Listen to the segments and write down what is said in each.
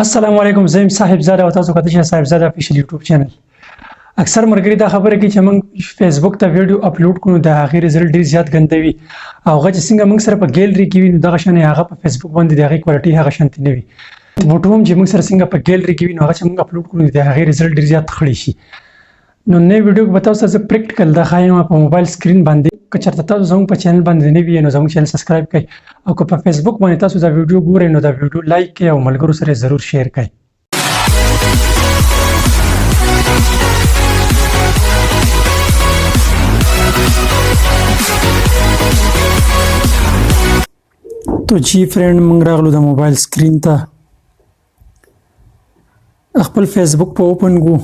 السلام علیکم زم صاحب زاده او تاسو کته چې صاحب زاده افیشل یوټیوب چینل اکثر مرګري دا خبره کوي چې موږ فیسبوک ته ویډیو اپلوډ کړو د هغه ریزلټ ډیر زیات غندوي او هغه چې څنګه موږ سره په ګیلري کې وي نو دغه شان هغه په فیسبوک باندې دغه کوالټي هغه شانتي نه وي فوټو هم چې موږ سره څنګه په ګیلري کې وي نو هغه چې موږ اپلوډ کړو د هغه ریزلټ ډیر زیات خړی شي نو نه ویډیو به تاسو ته پریکټیکل د خایم په موبایل سکرین باندې کچرته تاسو زموږ په چینل باندې نه وي نو زموږ چینل سبسکرایب کړئ او که په فیسبوک باندې تاسو دا ویډیو ګورئ نو دا ویډیو لایک کړئ او ملګرو سره ضرور شیر کړئ تو جی فرند موږ راغلو د موبایل سکرین ته خپل فیسبوک په اوپن کو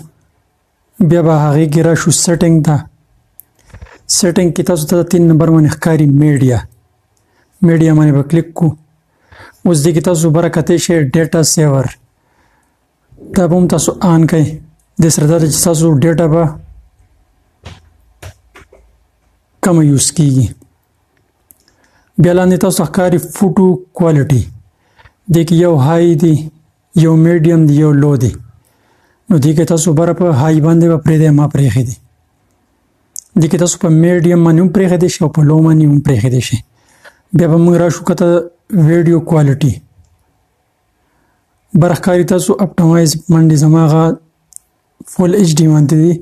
بیا به هغه کې راشو سیټینګ ته سیټینګ کې تاسو ته 3 نمبر باندې ښکاري میډیا باندې به کلیک کو اوس دې کې تاسو برکته شي ډیټا سیور دا به هم تاسو آن کړئ د سره دا چې تاسو ډیټا به کم یوز کیږي بیا لاندې تاسو ښکاري فوټو کوالټي دې کې یو هاي دی یو میډیم دی یو لو دی نو دې کې تاسو بره په هاي باندې به پرېږدئ ما پرېښی دی دې کې تاسو په میډیم باندې هم پرېښی شي او په لو باندې هم پرېښی شي بیا به موږ راشو کته ویډیو کوالټي بره ښکاري تاسو اپټمایز باندې زما هغه فول ایچ ډي باندې دی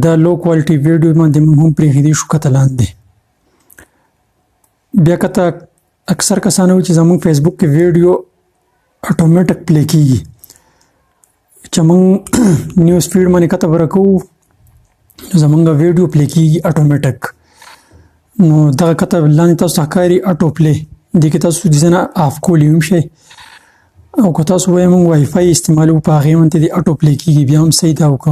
دا لو کوالټي ویډیو باندې هم پرېښی دی شو کته لاندې بیا کته اکثر کسانو چې زموږ فیسبوک کې ویډیو اتوماتیک پلی کیږي چې موږ نیوز فیډ باندې کته ورکو زموږ ویډیو پلی کیږي اتوماتیک نو دا کته لاندې تاسو ښکاري اټو پلی دې کې تاسو ځنه اف کولی هم شي او که تاسو وایي موږ وای فای استعمالو په هغې باندې د اټو پلی کیږي بیا هم صحیح ده او که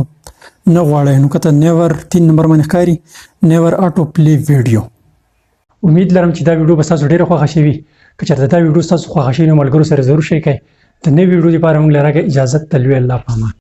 نه غواړئ نو کته نیور 3 نمبر باندې ښکاري نیور اټو پلی ویډیو امید لرم چې دا ویډیو به تاسو ډیره خوښه شوي که چېرته دا ویډیو تاسو خوښه شوي نو ملګرو سره ضرور شریک کړئ د نوې ویډیو لپاره موږ له رګه اجازت تلوي الله په امان